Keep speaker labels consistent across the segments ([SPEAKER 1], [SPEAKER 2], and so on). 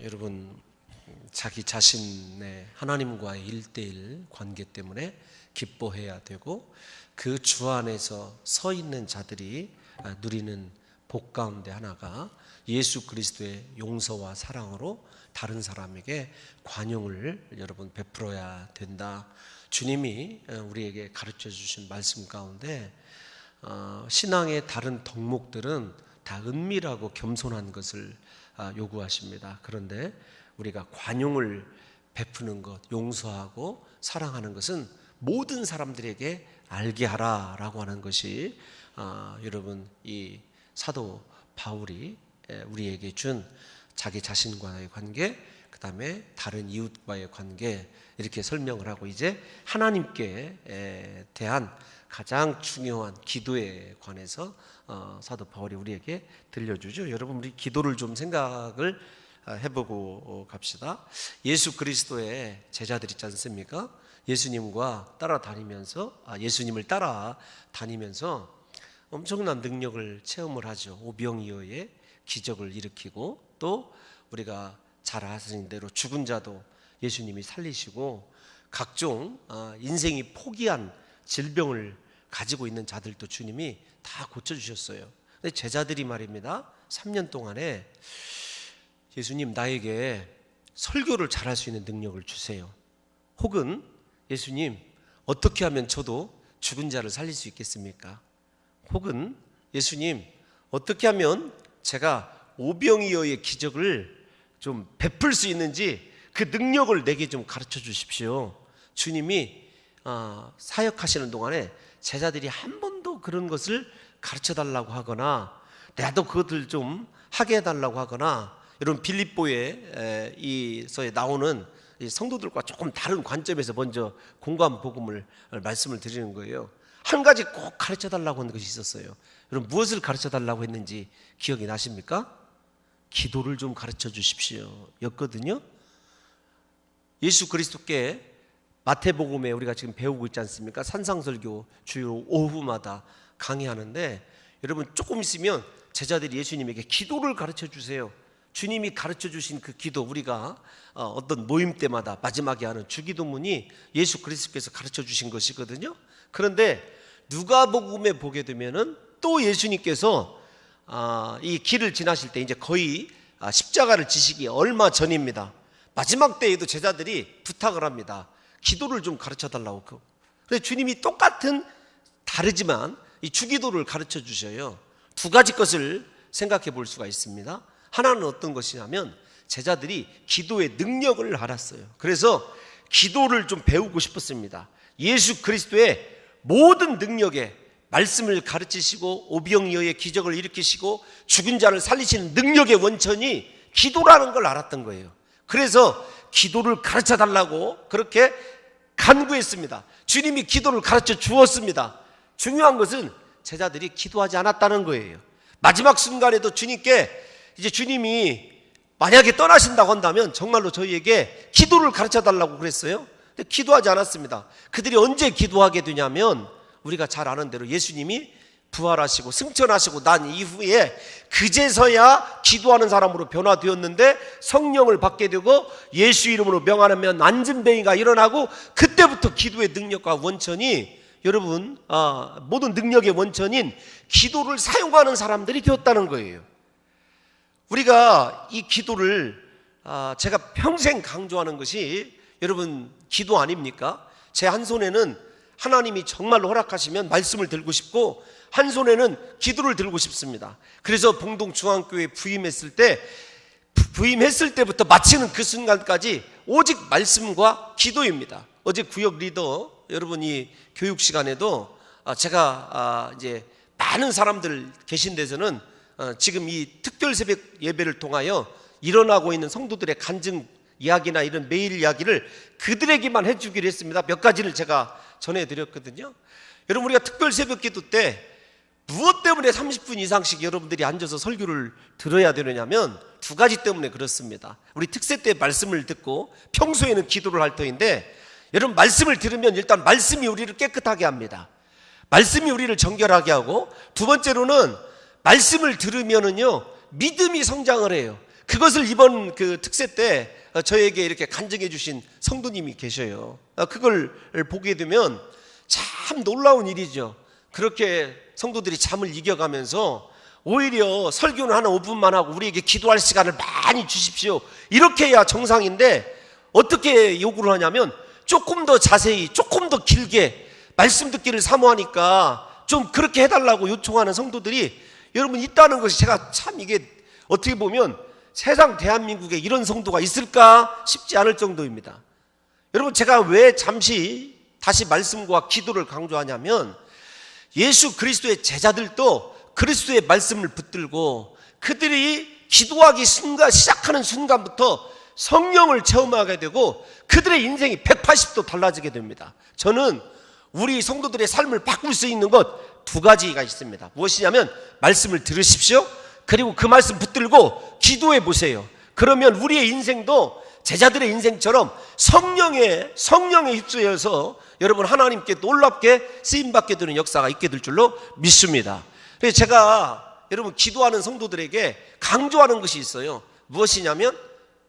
[SPEAKER 1] 여러분 자기 자신의 하나님과의 1:1 관계 때문에 기뻐해야 되고 그 주 안에서 서 있는 자들이 누리는 복 가운데 하나가 예수 그리스도의 용서와 사랑으로 다른 사람에게 관용을 여러분 베풀어야 된다. 주님이 우리에게 가르쳐 주신 말씀 가운데 신앙의 다른 덕목들은 다 은밀하고 겸손한 것을 요구하십니다. 그런데 우리가 관용을 베푸는 것, 용서하고 사랑하는 것은 모든 사람들에게 알게 하라라고 하는 것이 여러분 이 사도 바울이 우리에게 준 자기 자신과의 관계, 그 다음에 다른 이웃과의 관계, 이렇게 설명을 하고 이제 하나님께 대한 가장 중요한 기도에 관해서 사도 바울이 우리에게 들려주죠. 여러분 우리 기도를 좀 생각을 해보고 갑시다. 예수 그리스도의 제자들 있지 않습니까? 예수님과 따라다니면서 예수님을 따라다니면서 엄청난 능력을 체험을 하죠. 오병이어의 기적을 일으키고 또 우리가 잘 아시는 대로 죽은 자도 예수님이 살리시고 각종 인생이 포기한 질병을 가지고 있는 자들도 주님이 다 고쳐주셨어요. 근데 제자들이 말입니다 3년 동안에 예수님 나에게 설교를 잘할 수 있는 능력을 주세요. 혹은 예수님 어떻게 하면 저도 죽은 자를 살릴 수 있겠습니까? 혹은 예수님 어떻게 하면 제가 오병이어의 기적을 좀 베풀 수 있는지 그 능력을 내게 좀 가르쳐 주십시오. 주님이 사역하시는 동안에 제자들이 한 번도 그런 것을 가르쳐 달라고 하거나 나도 그것을 좀 하게 해달라고 하거나, 여러분 빌립보에 이서에 나오는 성도들과 조금 다른 관점에서 먼저 공감 복음을 말씀을 드리는 거예요. 한 가지 꼭 가르쳐 달라고 하는 것이 있었어요. 여러분 무엇을 가르쳐 달라고 했는지 기억이 나십니까? 기도를 좀 가르쳐 주십시오 였거든요. 예수 그리스도께 마태복음에 우리가 지금 배우고 있지 않습니까? 산상설교 주요 오후마다 강의하는데 여러분 조금 있으면 제자들이 예수님에게 기도를 가르쳐 주세요. 주님이 가르쳐 주신 그 기도, 우리가 어떤 모임 때마다 마지막에 하는 주기도문이 예수 그리스도께서 가르쳐 주신 것이거든요. 그런데 누가복음에 보게 되면은 또 예수님께서 이 길을 지나실 때 이제 거의 십자가를 지시기 얼마 전입니다. 마지막 때에도 제자들이 부탁을 합니다. 기도를 좀 가르쳐 달라고. 그래서 주님이 똑같은 다르지만 이 주기도를 가르쳐 주셔요. 두 가지 것을 생각해 볼 수가 있습니다. 하나는 어떤 것이냐면 제자들이 기도의 능력을 알았어요. 그래서 기도를 좀 배우고 싶었습니다. 예수 그리스도의 모든 능력에 말씀을 가르치시고 오병이어의 기적을 일으키시고 죽은 자를 살리시는 능력의 원천이 기도라는 걸 알았던 거예요. 그래서 기도를 가르쳐 달라고 그렇게 간구했습니다. 주님이 기도를 가르쳐 주었습니다. 중요한 것은 제자들이 기도하지 않았다는 거예요. 마지막 순간에도 주님께 이제 주님이 만약에 떠나신다고 한다면 정말로 저희에게 기도를 가르쳐 달라고 그랬어요. 근데 기도하지 않았습니다. 그들이 언제 기도하게 되냐면 우리가 잘 아는 대로 예수님이 부활하시고 승천하시고 난 이후에 그제서야 기도하는 사람으로 변화되었는데 성령을 받게 되고 예수 이름으로 명하면 안진뱅이가 일어나고 그때부터 기도의 능력과 원천이 여러분 모든 능력의 원천인 기도를 사용하는 사람들이 되었다는 거예요. 우리가 이 기도를 제가 평생 강조하는 것이 여러분 기도 아닙니까? 제 한 손에는 하나님이 정말로 허락하시면 말씀을 들고 싶고 한 손에는 기도를 들고 싶습니다. 그래서 봉동중앙교회 부임했을 때부터 마치는 그 순간까지 오직 말씀과 기도입니다. 어제 구역 리더 여러분이 교육 시간에도 제가 이제 많은 사람들 계신 데서는 지금 이 특별 새벽 예배를 통하여 일어나고 있는 성도들의 간증 이야기나 이런 메일 이야기를 그들에게만 해주기로 했습니다. 몇 가지를 제가 전해드렸거든요. 여러분 우리가 특별 새벽 기도 때 무엇 때문에 30분 이상씩 여러분들이 앉아서 설교를 들어야 되느냐면 두 가지 때문에 그렇습니다. 우리 특세 때 말씀을 듣고 평소에는 기도를 할 터인데 여러분 말씀을 들으면 일단 말씀이 우리를 깨끗하게 합니다. 말씀이 우리를 정결하게 하고 두 번째로는 말씀을 들으면은요 믿음이 성장을 해요. 그것을 이번 그 특세 때 저에게 이렇게 간증해 주신 성도님이 계셔요. 그걸 보게 되면 참 놀라운 일이죠. 그렇게 성도들이 잠을 이겨가면서 오히려 설교는 한 5분만 하고 우리에게 기도할 시간을 많이 주십시오, 이렇게 해야 정상인데 어떻게 요구를 하냐면 조금 더 자세히, 조금 더 길게 말씀 듣기를 사모하니까 좀 그렇게 해달라고 요청하는 성도들이 여러분 있다는 것이, 제가 참 이게 어떻게 보면 세상 대한민국에 이런 성도가 있을까 싶지 않을 정도입니다. 여러분, 제가 왜 잠시 다시 말씀과 기도를 강조하냐면 예수 그리스도의 제자들도 그리스도의 말씀을 붙들고 그들이 기도하기 시작하는 순간부터 성령을 체험하게 되고 그들의 인생이 180도 달라지게 됩니다. 저는 우리 성도들의 삶을 바꿀 수 있는 것 두 가지가 있습니다. 무엇이냐면 말씀을 들으십시오, 그리고 그 말씀 붙들고 기도해 보세요. 그러면 우리의 인생도 제자들의 인생처럼 성령에 휩쓸려서 여러분 하나님께 놀랍게 쓰임받게 되는 역사가 있게 될 줄로 믿습니다. 그래서 제가 여러분 기도하는 성도들에게 강조하는 것이 있어요. 무엇이냐면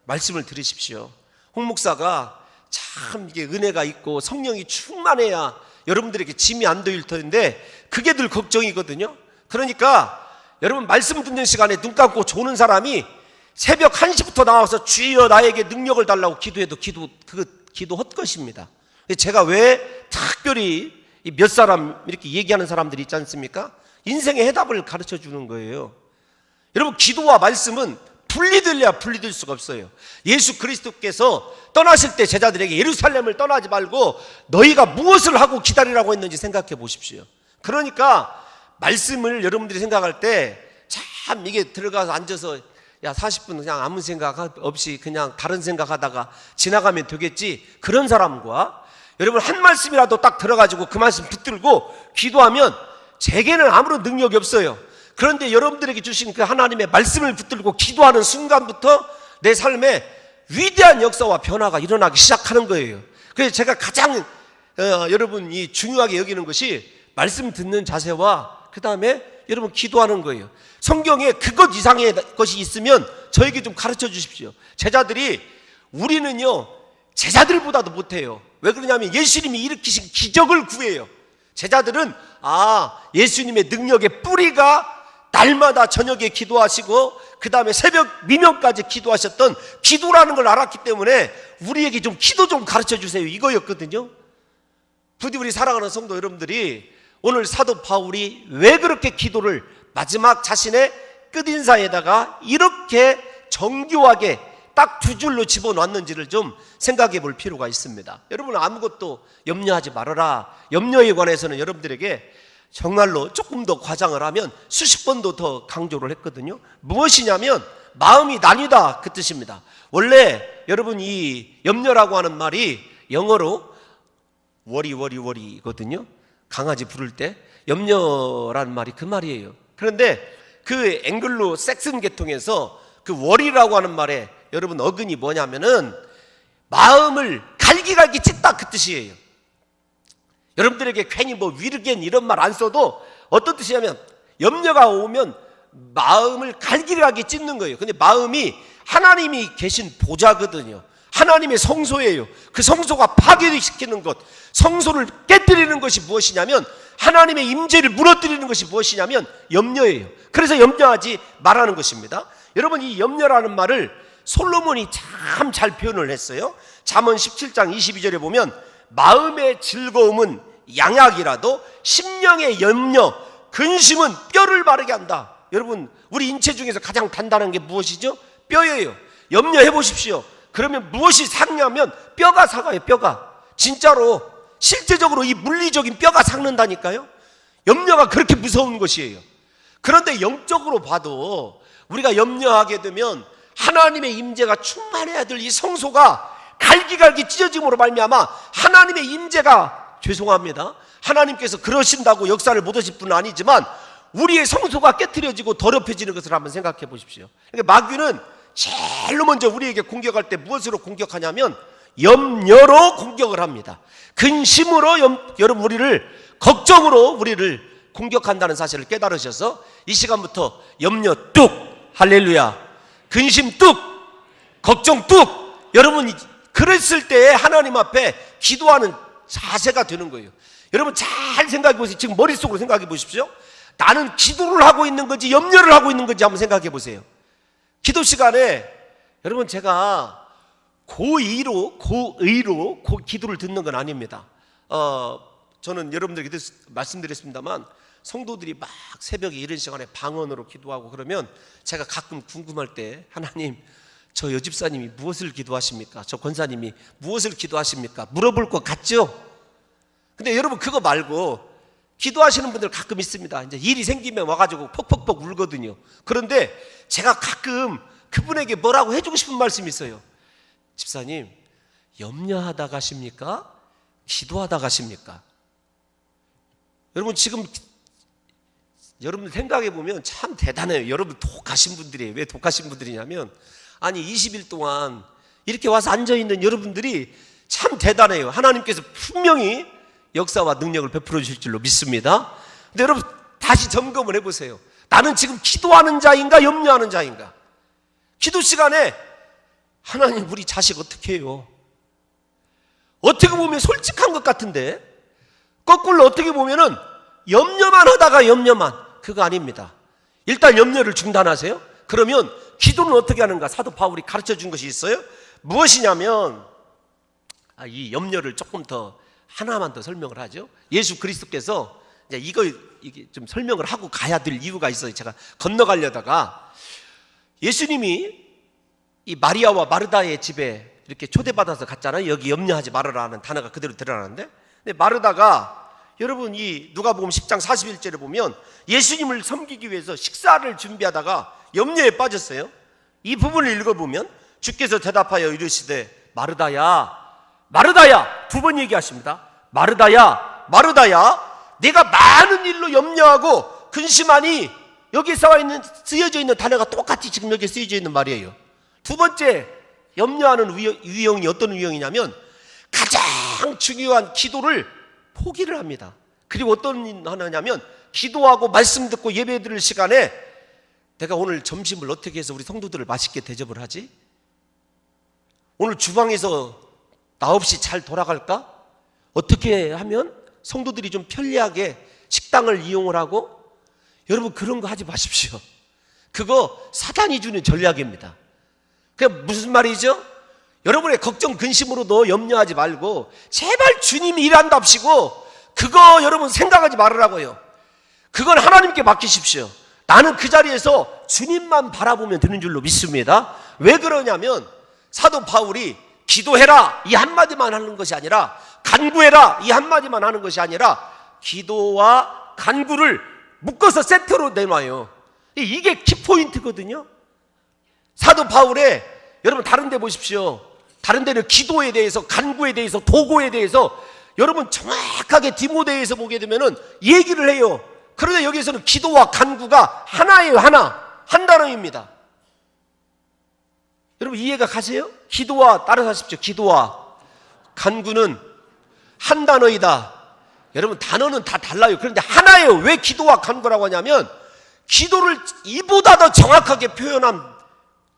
[SPEAKER 1] 말씀을 들으십시오. 홍 목사가 참 이게 은혜가 있고 성령이 충만해야 여러분들에게 짐이 안 되일 텐데 그게 늘 걱정이거든요. 그러니까 여러분 말씀 듣는 시간에 눈 감고 조는 사람이 새벽 1시부터 나와서 주여 나에게 능력을 달라고 기도해도 기도 헛것입니다. 제가 왜 특별히 몇 사람 이렇게 얘기하는 사람들이 있지 않습니까? 인생의 해답을 가르쳐 주는 거예요. 여러분 기도와 말씀은 분리될래야 분리될 수가 없어요. 예수 그리스도께서 떠나실 때 제자들에게 예루살렘을 떠나지 말고 너희가 무엇을 하고 기다리라고 했는지 생각해 보십시오. 그러니까 말씀을 여러분들이 생각할 때 참 이게 들어가서 앉아서 야 40분 그냥 아무 생각 없이 그냥 다른 생각하다가 지나가면 되겠지, 그런 사람과 여러분 한 말씀이라도 딱 들어가지고 그 말씀 붙들고 기도하면 제게는 아무런 능력이 없어요. 그런데 여러분들에게 주신 그 하나님의 말씀을 붙들고 기도하는 순간부터 내 삶에 위대한 역사와 변화가 일어나기 시작하는 거예요. 그래서 제가 가장 여러분이 중요하게 여기는 것이 말씀 듣는 자세와 그 다음에 여러분 기도하는 거예요. 성경에 그것 이상의 것이 있으면 저에게 좀 가르쳐 주십시오. 제자들이 우리는요 제자들보다도 못해요. 왜 그러냐면 예수님이 일으키신 기적을 구해요. 제자들은 예수님의 능력의 뿌리가 날마다 저녁에 기도하시고 그 다음에 새벽 미명까지 기도하셨던 기도라는 걸 알았기 때문에 우리에게 좀 기도 좀 가르쳐 주세요, 이거였거든요. 부디 우리 사랑하는 성도 여러분들이 오늘 사도 바울이 왜 그렇게 기도를 마지막 자신의 끝인사에다가 이렇게 정교하게 딱 두 줄로 집어놨는지를 좀 생각해 볼 필요가 있습니다. 여러분 아무것도 염려하지 말아라. 염려에 관해서는 여러분들에게 정말로 조금 더 과장을 하면 수십 번도 더 강조를 했거든요. 무엇이냐면 마음이 나뉘다, 그 뜻입니다. 원래 여러분 이 염려라고 하는 말이 영어로 워리거든요. 강아지 부를 때 염려라는 말이 그 말이에요. 그런데 그 앵글로 섹슨 계통에서 그 워리라고 하는 말에 여러분 어근이 뭐냐면은 마음을 갈기갈기 찢다, 그 뜻이에요. 여러분들에게 괜히 뭐 위르겐 이런 말 안 써도 어떤 뜻이냐면 염려가 오면 마음을 갈기갈기 찢는 거예요. 근데 마음이 하나님이 계신 보좌거든요. 하나님의 성소예요. 그 성소가 파괴시키는 것, 성소를 깨뜨리는 것이 무엇이냐면 하나님의 임재를 무너뜨리는 것이 무엇이냐면 염려예요. 그래서 염려하지 말라는 것입니다. 여러분 이 염려라는 말을 솔로몬이 참 잘 표현을 했어요. 잠언 17장 22절에 보면 마음의 즐거움은 양약이라도 심령의 염려, 근심은 뼈를 마르게 한다. 여러분 우리 인체 중에서 가장 단단한 게 무엇이죠? 뼈예요. 염려해 보십시오. 그러면 무엇이 삭냐면 뼈가 삭아요. 뼈가 진짜로 실제적으로 이 물리적인 뼈가 삭는다니까요. 염려가 그렇게 무서운 것이에요. 그런데 영적으로 봐도 우리가 염려하게 되면 하나님의 임재가 충만해야 될 이 성소가 갈기갈기 찢어짐으로 말미암아 하나님의 임재가, 죄송합니다, 하나님께서 그러신다고 역사를 못 하실 분은 아니지만 우리의 성소가 깨트려지고 더럽혀지는 것을 한번 생각해 보십시오. 그러니까 마귀는 제일로 먼저 우리에게 공격할 때 무엇으로 공격하냐면 염려로 공격을 합니다. 근심으로 여러분 우리를, 걱정으로 우리를 공격한다는 사실을 깨달으셔서 이 시간부터 염려 뚝, 할렐루야, 근심 뚝, 걱정 뚝. 여러분 그랬을 때 하나님 앞에 기도하는 자세가 되는 거예요. 여러분 잘 생각해 보세요. 지금 머릿속으로 생각해 보십시오. 나는 기도를 하고 있는 건지 염려를 하고 있는 건지 한번 생각해 보세요. 기도 시간에 여러분 제가 고의로 기도를 듣는 건 아닙니다. 저는 여러분들에게 말씀드렸습니다만 성도들이 막 새벽에 이런 시간에 방언으로 기도하고 그러면 제가 가끔 궁금할 때 하나님 저 여집사님이 무엇을 기도하십니까? 저 권사님이 무엇을 기도하십니까? 물어볼 것 같죠? 근데 여러분 그거 말고 기도하시는 분들 가끔 있습니다. 이제 일이 생기면 와가지고 퍽퍽퍽 울거든요. 그런데 제가 가끔 그분에게 뭐라고 해주고 싶은 말씀이 있어요. 집사님, 염려하다 가십니까? 기도하다 가십니까? 여러분 지금 여러분 생각해 보면 참 대단해요. 여러분 독하신 분들이에요. 왜 독하신 분들이냐면 아니 20일 동안 이렇게 와서 앉아있는 여러분들이 참 대단해요. 하나님께서 분명히 역사와 능력을 베풀어 주실 줄로 믿습니다. 근데 여러분 다시 점검을 해보세요. 나는 지금 기도하는 자인가 염려하는 자인가? 기도 시간에 하나님 우리 자식 어떻게 해요? 어떻게 보면 솔직한 것 같은데 거꾸로 어떻게 보면은 염려만 하다가 염려만, 그거 아닙니다. 일단 염려를 중단하세요. 그러면 기도는 어떻게 하는가? 사도 바울이 가르쳐 준 것이 있어요. 무엇이냐면 이 염려를 조금 더 하나만 더 설명을 하죠. 예수 그리스도께서 이제 이게 좀 설명을 하고 가야 될 이유가 있어요. 제가 건너가려다가 예수님이 이 마리아와 마르다의 집에 이렇게 초대받아서 갔잖아요. 여기 염려하지 말아라 하는 단어가 그대로 드러나는데, 근데 마르다가 여러분 이 누가복음 10장 41절에 보면 예수님을 섬기기 위해서 식사를 준비하다가 염려에 빠졌어요. 이 부분을 읽어보면 주께서 대답하여 이르시되 마르다야 마르다야, 두 번 얘기하십니다. 마르다야 마르다야, 내가 많은 일로 염려하고 근심하니, 여기 쓰여져 있는 단어가 똑같이 지금 여기 쓰여져 있는 말이에요. 두 번째 염려하는 유형이 어떤 유형이냐면 가장 중요한 기도를 포기를 합니다. 그리고 어떤 하느냐면 기도하고 말씀 듣고 예배 드릴 시간에 내가 오늘 점심을 어떻게 해서 우리 성도들을 맛있게 대접을 하지? 오늘 주방에서 나 없이 잘 돌아갈까? 어떻게 하면 성도들이 좀 편리하게 식당을 이용을 하고, 여러분 그런 거 하지 마십시오. 그거 사단이 주는 전략입니다. 그게 무슨 말이죠? 여러분의 걱정 근심으로도 염려하지 말고 제발 주님이 일한답시고 그거 여러분 생각하지 말으라고요. 그건 하나님께 맡기십시오. 나는 그 자리에서 주님만 바라보면 되는 줄로 믿습니다. 왜 그러냐면 사도 바울이 기도해라 이 한마디만 하는 것이 아니라, 간구해라 이 한마디만 하는 것이 아니라 기도와 간구를 묶어서 세트로 내놔요. 이게 키포인트거든요. 사도 바울의, 여러분 다른 데 보십시오. 다른 데는 기도에 대해서, 간구에 대해서, 도구에 대해서 여러분 정확하게 디모데에서 보게 되면은 얘기를 해요. 그런데 여기에서는 기도와 간구가 하나예요. 한 단어입니다. 여러분 이해가 가세요? 기도와, 따라하십시오. 기도와 간구는 한 단어이다. 여러분 단어는 다 달라요. 그런데 하나예요. 왜 기도와 간구라고 하냐면 기도를 이보다 더 정확하게 표현한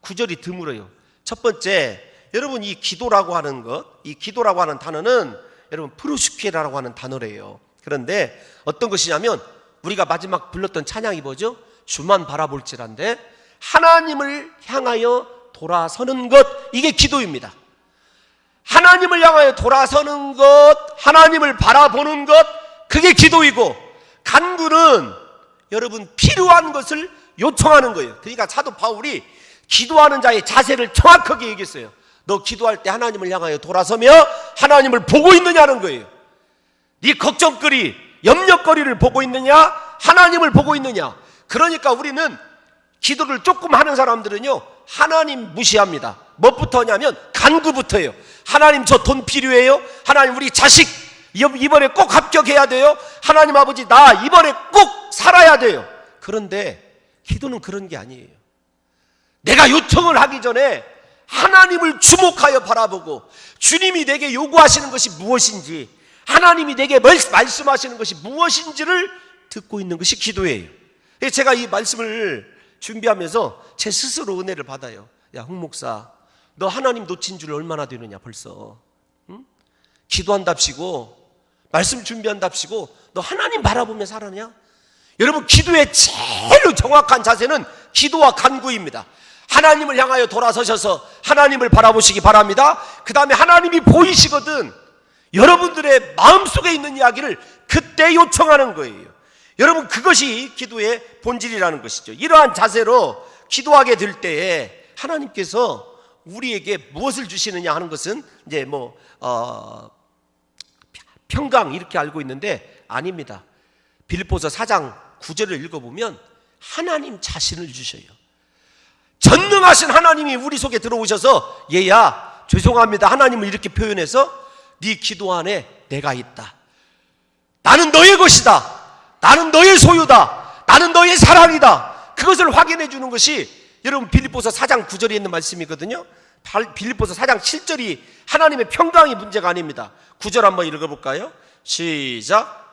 [SPEAKER 1] 구절이 드물어요. 첫 번째, 여러분 이 기도라고 하는 것, 이 기도라고 하는 단어는 여러분 프로스퀴라고 하는 단어래요. 그런데 어떤 것이냐면 우리가 마지막 불렀던 찬양이 뭐죠? 주만 바라볼지란데 하나님을 향하여 돌아서는 것, 이게 기도입니다. 하나님을 향하여 돌아서는 것, 하나님을 바라보는 것, 그게 기도이고, 간구는 여러분 필요한 것을 요청하는 거예요. 그러니까 사도 바울이 기도하는 자의 자세를 정확하게 얘기했어요. 너 기도할 때 하나님을 향하여 돌아서며 하나님을 보고 있느냐는 거예요. 네 걱정거리, 염려거리를 보고 있느냐, 하나님을 보고 있느냐. 그러니까 우리는 기도를 조금 하는 사람들은요 하나님 무시합니다. 뭐부터 하냐면 간구부터예요. 하나님 저 돈 필요해요. 하나님 우리 자식 이번에 꼭 합격해야 돼요. 하나님 아버지 나 이번에 꼭 살아야 돼요. 그런데 기도는 그런 게 아니에요. 내가 요청을 하기 전에 하나님을 주목하여 바라보고 주님이 내게 요구하시는 것이 무엇인지, 하나님이 내게 말씀하시는 것이 무엇인지를 듣고 있는 것이 기도예요. 제가 이 말씀을 준비하면서 제 스스로 은혜를 받아요. 야, 홍 목사, 너 하나님 놓친 줄 얼마나 되느냐 벌써. 응? 기도한답시고 말씀 준비한답시고 너 하나님 바라보며 살았냐? 여러분, 기도의 제일 정확한 자세는 기도와 간구입니다. 하나님을 향하여 돌아서셔서 하나님을 바라보시기 바랍니다. 그 다음에 하나님이 보이시거든 여러분들의 마음속에 있는 이야기를 그때 요청하는 거예요. 여러분, 그것이 기도의 본질이라는 것이죠. 이러한 자세로 기도하게 될 때에 하나님께서 우리에게 무엇을 주시느냐 하는 것은 이제 평강 이렇게 알고 있는데 아닙니다. 빌립보서 4장 9절을 읽어보면 하나님 자신을 주셔요. 전능하신 하나님이 우리 속에 들어오셔서 얘야 죄송합니다 하나님을 이렇게 표현해서 네 기도 안에 내가 있다. 나는 너의 것이다. 나는 너의 소유다. 나는 너의 사랑이다. 그것을 확인해 주는 것이 여러분 빌립보서 4장 9절에 있는 말씀이거든요. 빌립보서 4장 7절이 하나님의 평강이 문제가 아닙니다. 9절 한번 읽어볼까요? 시작.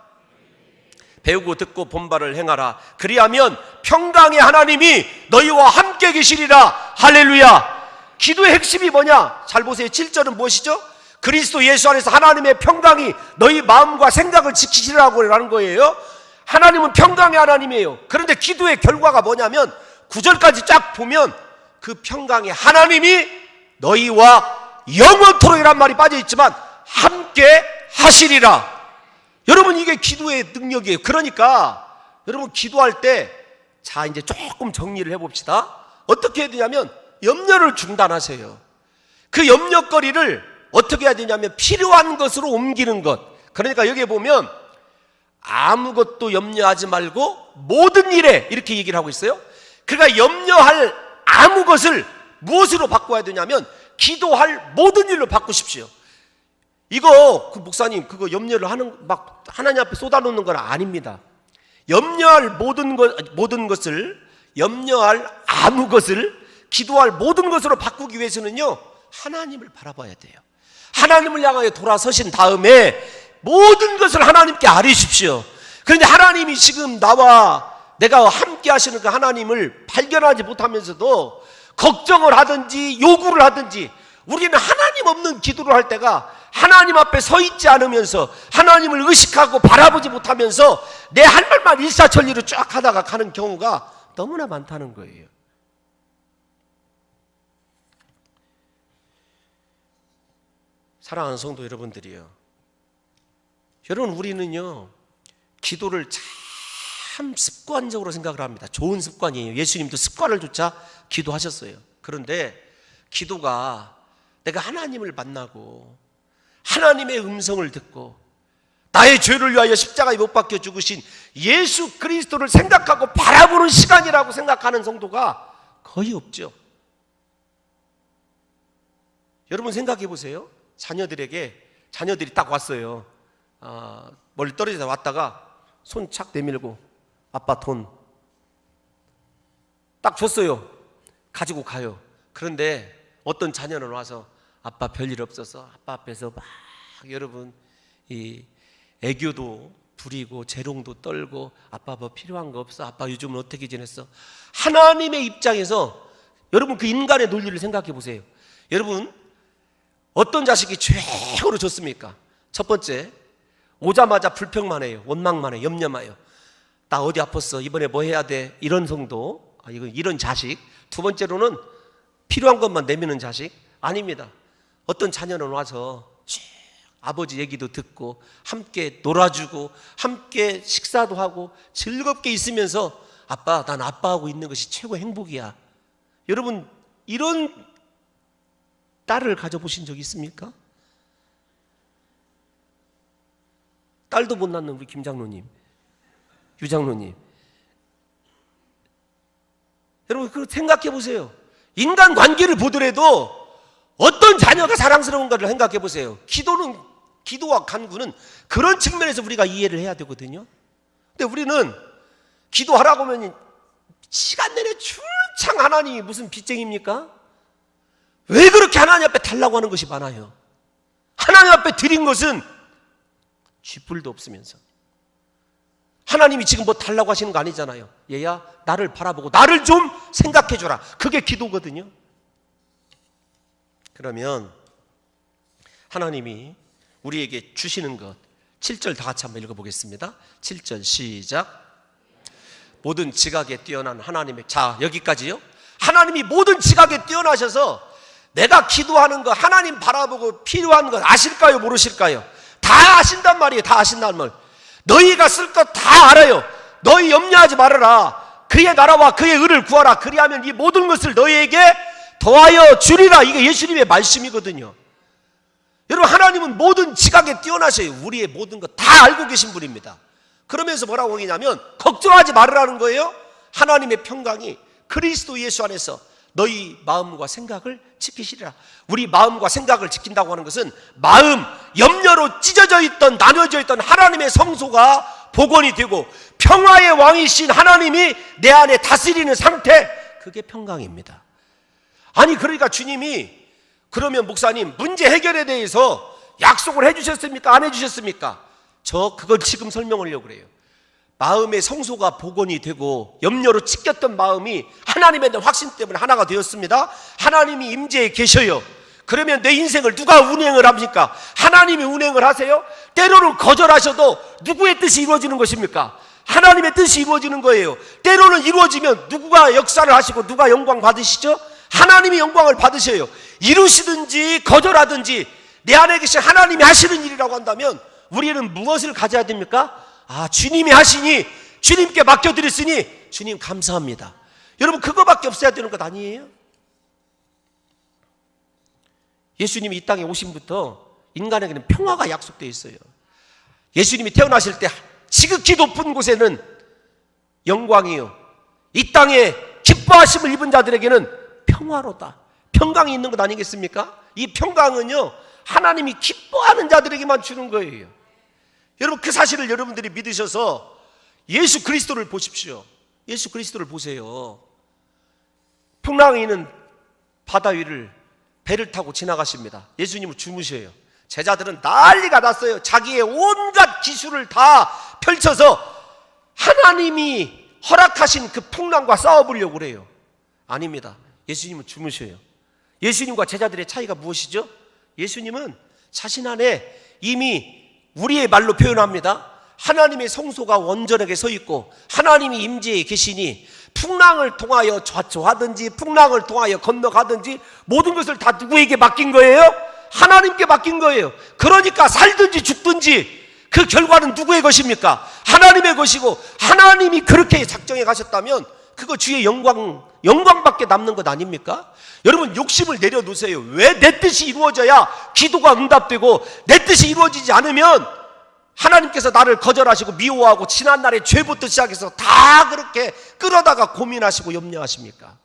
[SPEAKER 1] 배우고 듣고 본바를 행하라. 그리하면 평강의 하나님이 너희와 함께 계시리라. 할렐루야. 기도의 핵심이 뭐냐? 잘 보세요. 7절은 무엇이죠? 그리스도 예수 안에서 하나님의 평강이 너희 마음과 생각을 지키시라고 하는 거예요. 하나님은 평강의 하나님이에요. 그런데 기도의 결과가 뭐냐면 9절까지 쫙 보면 그 평강의 하나님이 너희와 영원토록이란 말이 빠져있지만 함께 하시리라. 여러분, 이게 기도의 능력이에요. 그러니까 여러분 기도할 때 자 이제 조금 정리를 해봅시다. 어떻게 해야 되냐면 염려를 중단하세요. 그 염려거리를 어떻게 해야 되냐면 필요한 것으로 옮기는 것. 그러니까 여기에 보면 아무것도 염려하지 말고 모든 일에 이렇게 얘기를 하고 있어요. 그러니까 염려할 아무 것을 무엇으로 바꿔야 되냐면 기도할 모든 일로 바꾸십시오. 이거 그 목사님 그거 염려를 하는 막 하나님 앞에 쏟아놓는 건 아닙니다. 염려할 모든 것을 염려할 아무 것을 기도할 모든 것으로 바꾸기 위해서는요 하나님을 바라봐야 돼요. 하나님을 향하여 돌아서신 다음에 모든 것을 하나님께 아뢰십시오. 그런데 하나님이 지금 나와 내가 함께 하시는 그 하나님을 발견하지 못하면서도 걱정을 하든지 요구를 하든지 우리는 하나님 없는 기도를 할 때가 하나님 앞에 서 있지 않으면서 하나님을 의식하고 바라보지 못하면서 내 할 말만 일사천리로 쫙 하다가 가는 경우가 너무나 많다는 거예요. 사랑하는 성도 여러분들이요, 여러분 우리는요 기도를 참 습관적으로 생각을 합니다. 좋은 습관이에요. 예수님도 습관을 조차 기도하셨어요. 그런데 기도가 내가 하나님을 만나고 하나님의 음성을 듣고 나의 죄를 위하여 십자가에 못 박혀 죽으신 예수 그리스도를 생각하고 바라보는 시간이라고 생각하는 성도가 거의 없죠. 여러분 생각해 보세요. 자녀들이 딱 왔어요. 멀리 떨어져서 왔다가 손 착 내밀고 아빠 돈 딱 줬어요. 가지고 가요. 그런데 어떤 자녀는 와서 아빠 별일 없어서 아빠 앞에서 막 여러분 이 애교도 부리고 재롱도 떨고 아빠 뭐 필요한 거 없어? 아빠 요즘은 어떻게 지냈어? 하나님의 입장에서 여러분 그 인간의 논리를 생각해 보세요. 여러분 어떤 자식이 최고로 좋습니까? 첫 번째, 오자마자 불평만 해요. 원망만 해요. 염려만 해요. 나 어디 아팠어? 이번에 뭐 해야 돼? 이런 성도, 이런 자식. 두 번째로는 필요한 것만 내미는 자식. 아닙니다. 어떤 자녀는 와서 아버지 얘기도 듣고 함께 놀아주고 함께 식사도 하고 즐겁게 있으면서 아빠, 난 아빠하고 있는 것이 최고 행복이야. 여러분 이런 딸을 가져보신 적 있습니까? 딸도 못 낳는 우리 김장로님, 유장로님, 여러분 그거 생각해 보세요. 인간 관계를 보더라도 어떤 자녀가 사랑스러운가를 생각해 보세요. 기도와 간구는 그런 측면에서 우리가 이해를 해야 되거든요. 근데 우리는 기도하라고 하면 시간 내내 출창 하나님이 무슨 빚쟁입니까? 왜 그렇게 하나님 앞에 달라고 하는 것이 많아요? 하나님 앞에 드린 것은 쥐뿔도 없으면서 하나님이 지금 뭐 달라고 하시는 거 아니잖아요. 얘야, 나를 바라보고 나를 좀 생각해 줘라. 그게 기도거든요. 그러면 하나님이 우리에게 주시는 것, 7절 다 같이 한번 읽어보겠습니다. 7절 시작. 모든 지각에 뛰어난 하나님의, 자, 여기까지요. 하나님이 모든 지각에 뛰어나셔서 내가 기도하는 거, 하나님 바라보고 필요한 것 아실까요? 모르실까요? 다 아신단 말이에요. 다 아신단 말. 너희가 쓸 것 다 알아요. 너희 염려하지 말아라. 그의 나라와 그의 의를 구하라. 그리하면 이 모든 것을 너희에게 더하여 주리라. 이게 예수님의 말씀이거든요. 여러분, 하나님은 모든 지각에 뛰어나셔요. 우리의 모든 것 다 알고 계신 분입니다. 그러면서 뭐라고 하냐면 걱정하지 말으라는 거예요. 하나님의 평강이 그리스도 예수 안에서 너희 마음과 생각을 지키시리라. 우리 마음과 생각을 지킨다고 하는 것은 마음, 염려로 찢어져 있던, 나눠져 있던 하나님의 성소가 복원이 되고 평화의 왕이신 하나님이 내 안에 다스리는 상태, 그게 평강입니다. 아니, 그러니까 주님이 그러면 목사님 문제 해결에 대해서 약속을 해주셨습니까? 안 해주셨습니까? 저 그걸 지금 설명하려고 그래요. 마음의 성소가 복원이 되고 염려로 찢겼던 마음이 하나님에 대한 확신 때문에 하나가 되었습니다. 하나님이 임재에 계셔요. 그러면 내 인생을 누가 운행을 합니까? 하나님이 운행을 하세요? 때로는 거절하셔도 누구의 뜻이 이루어지는 것입니까? 하나님의 뜻이 이루어지는 거예요. 때로는 이루어지면 누구가 역사를 하시고 누가 영광 받으시죠? 하나님이 영광을 받으셔요. 이루시든지 거절하든지 내 안에 계신 하나님이 하시는 일이라고 한다면 우리는 무엇을 가져야 됩니까? 아, 주님이 하시니 주님께 맡겨드렸으니 주님 감사합니다. 여러분, 그거밖에 없어야 되는 것 아니에요? 예수님이 이 땅에 오심부터 인간에게는 평화가 약속되어 있어요. 예수님이 태어나실 때 지극히 높은 곳에는 영광이요, 이 땅에 기뻐하심을 입은 자들에게는 평화로다, 평강이 있는 것 아니겠습니까? 이 평강은요, 하나님이 기뻐하는 자들에게만 주는 거예요. 여러분, 그 사실을 여러분들이 믿으셔서 예수 그리스도를 보십시오. 예수 그리스도를 보세요. 풍랑이 있는 바다 위를 배를 타고 지나가십니다. 예수님은 주무셔요. 제자들은 난리가 났어요. 자기의 온갖 기술을 다 펼쳐서 하나님이 허락하신 그 풍랑과 싸워보려고 그래요. 아닙니다. 예수님은 주무셔요. 예수님과 제자들의 차이가 무엇이죠? 예수님은 자신 안에 이미, 우리의 말로 표현합니다, 하나님의 성소가 온전하게 서 있고 하나님이 임재에 계시니 풍랑을 통하여 좌초하든지 풍랑을 통하여 건너가든지 모든 것을 다 누구에게 맡긴 거예요? 하나님께 맡긴 거예요. 그러니까 살든지 죽든지 그 결과는 누구의 것입니까? 하나님의 것이고, 하나님이 그렇게 작정해 가셨다면 그거 주의 영광밖에 남는 것 아닙니까? 여러분, 욕심을 내려놓으세요. 왜 내 뜻이 이루어져야 기도가 응답되고, 내 뜻이 이루어지지 않으면 하나님께서 나를 거절하시고 미워하고 지난날의 죄부터 시작해서 다 그렇게 끌어다가 고민하시고 염려하십니까?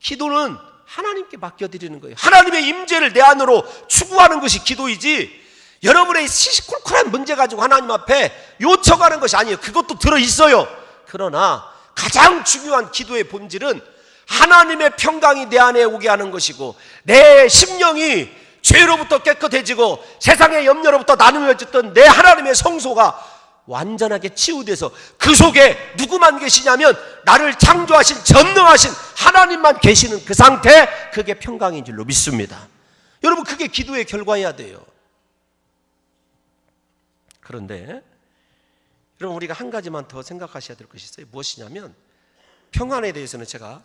[SPEAKER 1] 기도는 하나님께 맡겨드리는 거예요. 하나님의 임재를 내 안으로 추구하는 것이 기도이지, 여러분의 시시콜콜한 문제 가지고 하나님 앞에 요청하는 것이 아니에요. 그것도 들어있어요. 그러나 가장 중요한 기도의 본질은 하나님의 평강이 내 안에 오게 하는 것이고, 내 심령이 죄로부터 깨끗해지고 세상의 염려로부터 나누어졌던 내 하나님의 성소가 완전하게 치유돼서 그 속에 누구만 계시냐면 나를 창조하신 전능하신 하나님만 계시는 그 상태, 그게 평강인 줄로 믿습니다. 여러분, 그게 기도의 결과여야 돼요. 그런데 여러분, 우리가 한 가지만 더 생각하셔야 될 것이 있어요. 무엇이냐면, 평안에 대해서는 제가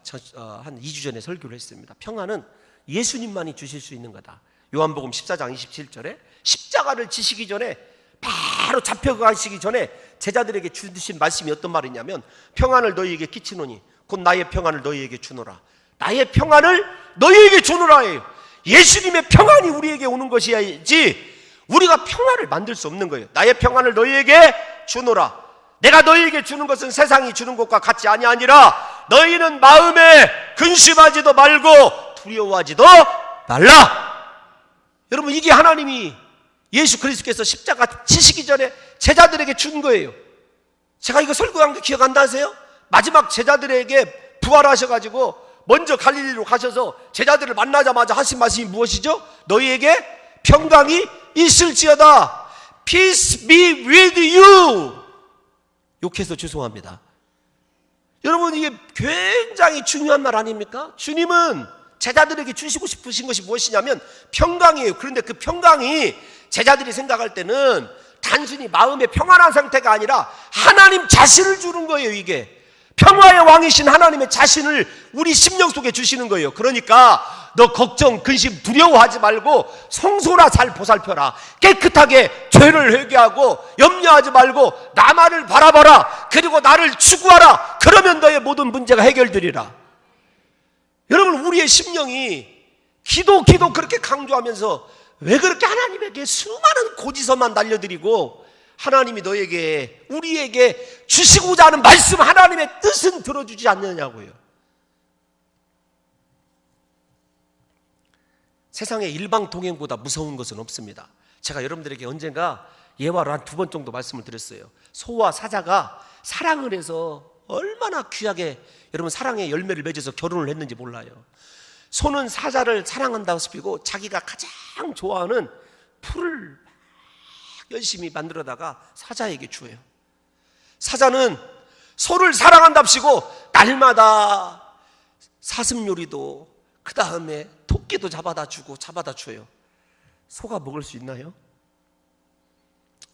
[SPEAKER 1] 한 2주 전에 설교를 했습니다. 평안은 예수님만이 주실 수 있는 거다. 요한복음 14장 27절에 십자가를 지시기 전에, 바로 잡혀가시기 전에 제자들에게 주신 말씀이 어떤 말이냐면, 평안을 너희에게 끼치노니 곧 나의 평안을 너희에게 주노라. 나의 평안을 너희에게 주노라예요. 예수님의 평안이 우리에게 오는 것이야지 우리가 평안을 만들 수 없는 거예요. 나의 평안을 너희에게 주노라. 내가 너희에게 주는 것은 세상이 주는 것과 같이 아니라 너희는 마음에 근심하지도 말고 두려워하지도 말라. 여러분, 이게 하나님이 예수 그리스도께서 십자가 치시기 전에 제자들에게 준 거예요. 제가 이거 설교한 거 기억 안 나세요? 마지막 제자들에게 부활하셔가지고 먼저 갈릴리로 가셔서 제자들을 만나자마자 하신 말씀이 무엇이죠? 너희에게 평강이 있을지어다. Peace be with you. 욕해서 죄송합니다. 여러분, 이게 굉장히 중요한 말 아닙니까? 주님은 제자들에게 주시고 싶으신 것이 무엇이냐면 평강이에요. 그런데 그 평강이 제자들이 생각할 때는 단순히 마음의 평안한 상태가 아니라 하나님 자신을 주는 거예요. 이게 평화의 왕이신 하나님의 자신을 우리 심령 속에 주시는 거예요. 그러니까 너 걱정, 근심, 두려워하지 말고 성소나 잘 보살펴라. 깨끗하게 죄를 회개하고 염려하지 말고 나만을 바라봐라. 그리고 나를 추구하라. 그러면 너의 모든 문제가 해결되리라. 여러분, 우리의 심령이 기도 그렇게 강조하면서 왜 그렇게 하나님에게 수많은 고지서만 날려드리고 하나님이 너에게, 우리에게 주시고자 하는 말씀, 하나님의 뜻은 들어주지 않느냐고요. 세상에 일방통행보다 무서운 것은 없습니다. 제가 여러분들에게 언젠가 예화로 한 2번 정도 말씀을 드렸어요. 소와 사자가 사랑을 해서 얼마나 귀하게 여러분 사랑의 열매를 맺어서 결혼을 했는지 몰라요. 소는 사자를 사랑한다고 싶고 자기가 가장 좋아하는 풀을 열심히 만들어다가 사자에게 줘요. 사자는 소를 사랑한답시고 날마다 사슴요리도 그 다음에 토끼도 잡아다 주고 잡아다 줘요. 소가 먹을 수 있나요?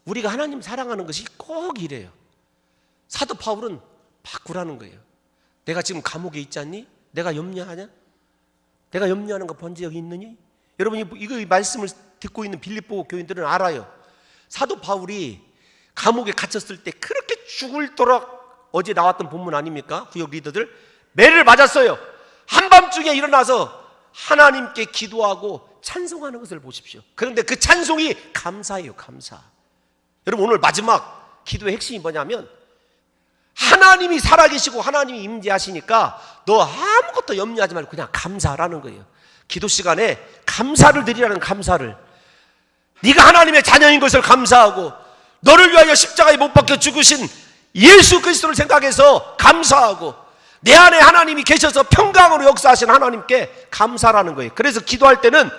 [SPEAKER 1] 우리가 하나님 사랑하는 것이 꼭 이래요. 사도 바울은 바꾸라는 거예요. 내가 지금 감옥에 있지 않니? 내가 염려하냐? 내가 염려하는 거 본 적이 있느니? 여러분, 이 말씀을 듣고 있는 빌립보 교인들은 알아요. 사도 바울이 감옥에 갇혔을 때 그렇게 죽을도록, 어제 나왔던 본문 아닙니까? 구역 리더들 매를 맞았어요. 한밤중에 일어나서 하나님께 기도하고 찬송하는 것을 보십시오. 그런데 그 찬송이 감사예요. 감사. 여러분, 오늘 마지막 기도의 핵심이 뭐냐면 하나님이 살아계시고 하나님이 임재하시니까 너 아무것도 염려하지 말고 그냥 감사하라는 거예요. 기도 시간에 감사를 드리라는, 감사를. 네가 하나님의 자녀인 것을 감사하고 너를 위하여 십자가에 못 박혀 죽으신 예수 그리스도를 생각해서 감사하고 내 안에 하나님이 계셔서 평강으로 역사하신 하나님께 감사라는 거예요. 그래서 기도할 때는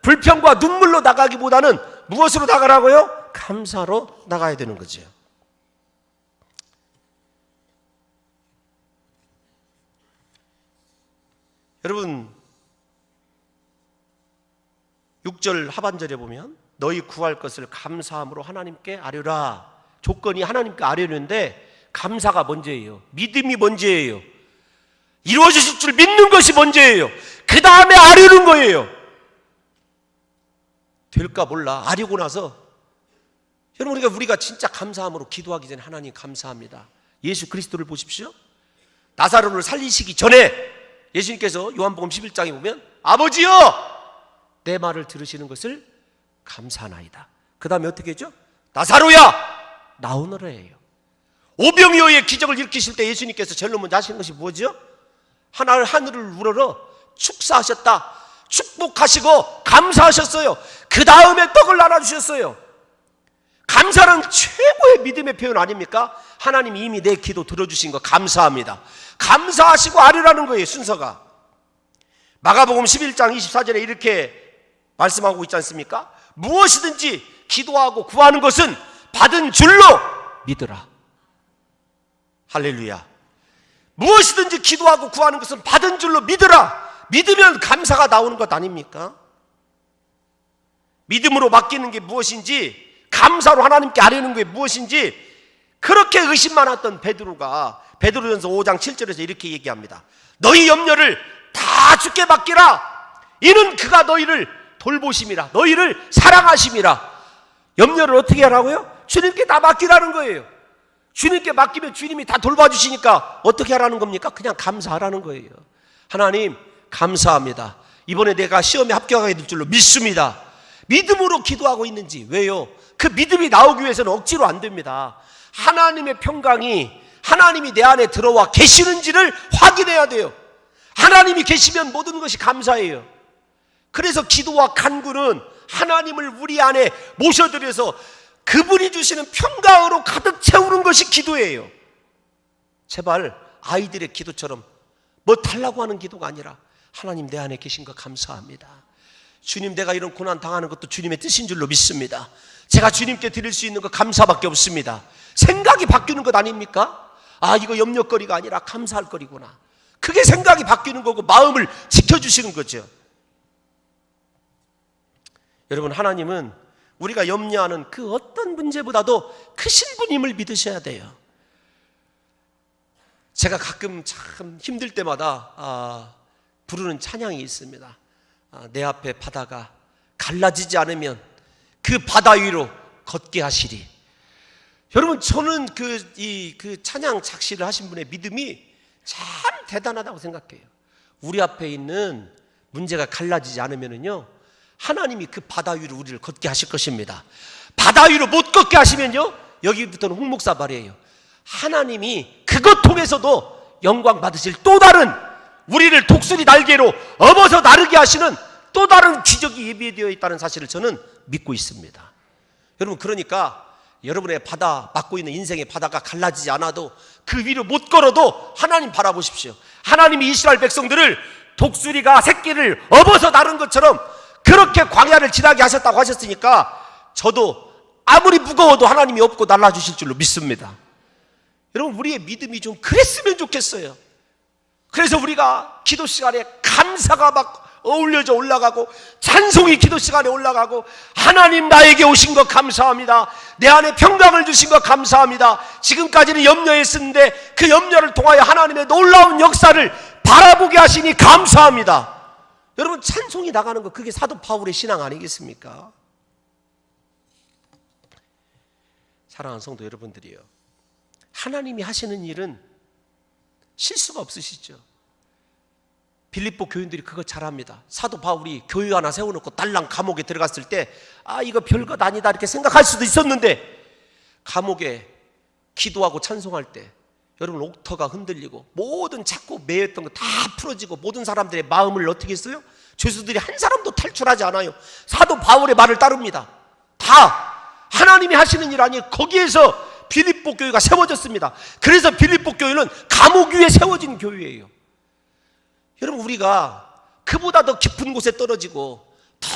[SPEAKER 1] 불평과 눈물로 나가기보다는 무엇으로 나가라고요? 감사로 나가야 되는 거죠. 여러분, 6절 하반절에 보면 너희 구할 것을 감사함으로 하나님께 아뢰라. 조건이 하나님께 아뢰는데 감사가 먼저예요. 믿음이 먼저예요. 이루어지실 줄 믿는 것이 먼저예요. 그 다음에 아뢰는 거예요. 될까 몰라. 아뢰고 나서 여러분, 우리가 진짜 감사함으로 기도하기 전에 하나님 감사합니다. 예수 그리스도를 보십시오. 나사로를 살리시기 전에 예수님께서 요한복음 11장에 보면 아버지여 내 말을 들으시는 것을 감사하나이다. 그 다음에 어떻게 했죠? 나사로야 나오너라예요. 오병이어의 기적을 일으키실 때 예수님께서 제일 먼저 하시는 것이 뭐죠? 하늘을 우러러 축사하셨다. 축복하시고 감사하셨어요. 그 다음에 떡을 나눠주셨어요. 감사는 최고의 믿음의 표현 아닙니까? 하나님이 이미 내 기도 들어주신 거 감사합니다. 감사하시고 아뢰라는 거예요. 순서가 마가복음 11장 24절에 이렇게 말씀하고 있지 않습니까? 무엇이든지 기도하고 구하는 것은 받은 줄로 믿으라. 할렐루야. 무엇이든지 기도하고 구하는 것은 받은 줄로 믿으라. 믿으면 감사가 나오는 것 아닙니까? 믿음으로 맡기는 게 무엇인지, 감사로 하나님께 아뢰는 게 무엇인지 그렇게 의심 많았던 베드로가 베드로전서 5장 7절에서 이렇게 얘기합니다. 너희 염려를 다 주께 맡기라. 이는 그가 너희를 돌보심이라. 너희를 사랑하심이라. 염려를 어떻게 하라고요? 주님께 다 맡기라는 거예요. 주님께 맡기면 주님이 다 돌봐주시니까 어떻게 하라는 겁니까? 그냥 감사하라는 거예요. 하나님 감사합니다. 이번에 내가 시험에 합격하게 될 줄로 믿습니다. 믿음으로 기도하고 있는지. 왜요? 그 믿음이 나오기 위해서는 억지로 안 됩니다. 하나님의 평강이, 하나님이 내 안에 들어와 계시는지를 확인해야 돼요. 하나님이 계시면 모든 것이 감사해요. 그래서 기도와 간구는 하나님을 우리 안에 모셔들여서 그분이 주시는 평강으로 가득 채우는 것이 기도예요. 제발 아이들의 기도처럼 뭐 달라고 하는 기도가 아니라 하나님 내 안에 계신 거 감사합니다. 주님, 내가 이런 고난 당하는 것도 주님의 뜻인 줄로 믿습니다. 제가 주님께 드릴 수 있는 거 감사밖에 없습니다. 생각이 바뀌는 것 아닙니까? 아, 이거 염려거리가 아니라 감사할 거리구나. 그게 생각이 바뀌는 거고 마음을 지켜주시는 거죠. 여러분, 하나님은 우리가 염려하는 그 어떤 문제보다도 크신 분임을 믿으셔야 돼요. 제가 가끔 참 힘들 때마다 부르는 찬양이 있습니다. 내 앞에 바다가 갈라지지 않으면 그 바다 위로 걷게 하시리. 여러분, 저는 그 찬양 작시를 하신 분의 믿음이 참 대단하다고 생각해요. 우리 앞에 있는 문제가 갈라지지 않으면요, 하나님이 그 바다 위로 우리를 걷게 하실 것입니다. 바다 위로 못 걷게 하시면요, 여기부터는 홍 목사 말이에요. 하나님이 그것 통해서도 영광 받으실 또 다른, 우리를 독수리 날개로 업어서 나르게 하시는 또 다른 기적이 예비되어 있다는 사실을 저는 믿고 있습니다. 여러분, 그러니까 여러분의 바다, 맡고 있는 인생의 바다가 갈라지지 않아도 그 위로 못 걸어도 하나님 바라보십시오. 하나님이 이스라엘 백성들을 독수리가 새끼를 업어서 나른 것처럼 그렇게 광야를 지나게 하셨다고 하셨으니까 저도 아무리 무거워도 하나님이 업고 날라주실 줄로 믿습니다. 여러분, 우리의 믿음이 좀 그랬으면 좋겠어요. 그래서 우리가 기도 시간에 감사가 막 어울려져 올라가고, 찬송이 기도 시간에 올라가고, 하나님 나에게 오신 것 감사합니다. 내 안에 평강을 주신 것 감사합니다. 지금까지는 염려했었는데 그 염려를 통하여 하나님의 놀라운 역사를 바라보게 하시니 감사합니다. 여러분, 찬송이 나가는 거, 그게 사도 바울의 신앙 아니겠습니까? 사랑하는 성도 여러분들이요, 하나님이 하시는 일은 실수가 없으시죠. 빌립보 교인들이 그거 잘합니다. 사도 바울이 교회 하나 세워놓고 달랑 감옥에 들어갔을 때, 아, 이거 별것 아니다 이렇게 생각할 수도 있었는데, 감옥에 기도하고 찬송할 때 여러분, 옥터가 흔들리고 모든 자꾸 매였던 거 다 풀어지고 모든 사람들의 마음을 어떻게 했어요? 죄수들이 한 사람도 탈출하지 않아요. 사도 바울의 말을 따릅니다. 다 하나님이 하시는 일 아니에요. 거기에서 빌립보 교회가 세워졌습니다. 그래서 빌립보 교회는 감옥 위에 세워진 교회예요. 여러분, 우리가 그보다 더 깊은 곳에 떨어지고 더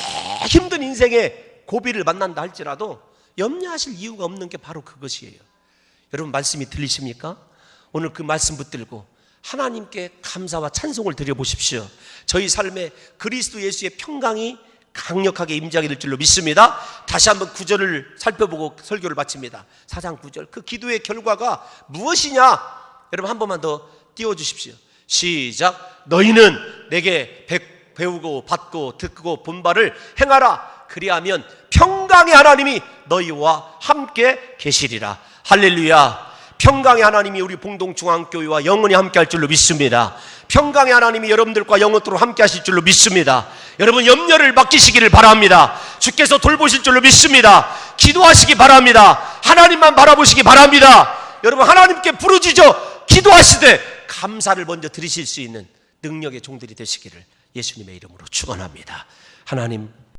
[SPEAKER 1] 힘든 인생의 고비를 만난다 할지라도 염려하실 이유가 없는 게 바로 그것이에요. 여러분, 말씀이 들리십니까? 오늘 그 말씀 붙들고 하나님께 감사와 찬송을 드려보십시오. 저희 삶에 그리스도 예수의 평강이 강력하게 임재하게 될 줄로 믿습니다. 다시 한번 9절을 살펴보고 설교를 마칩니다. 4장 9절, 그 기도의 결과가 무엇이냐? 여러분, 한 번만 더 띄워주십시오. 시작. 너희는 내게 배우고 받고 듣고 본 바를 행하라. 그리하면 평강의 하나님이 너희와 함께 계시리라. 할렐루야. 평강의 하나님이 우리 봉동중앙교회와 영원히 함께 할 줄로 믿습니다. 평강의 하나님이 여러분들과 영원토록 함께 하실 줄로 믿습니다. 여러분, 염려를 맡기시기를 바랍니다. 주께서 돌보실 줄로 믿습니다. 기도하시기 바랍니다. 하나님만 바라보시기 바랍니다. 여러분, 하나님께 부르짖어 기도하시되 감사를 먼저 드리실 수 있는 능력의 종들이 되시기를 예수님의 이름으로 축원합니다. 하나님,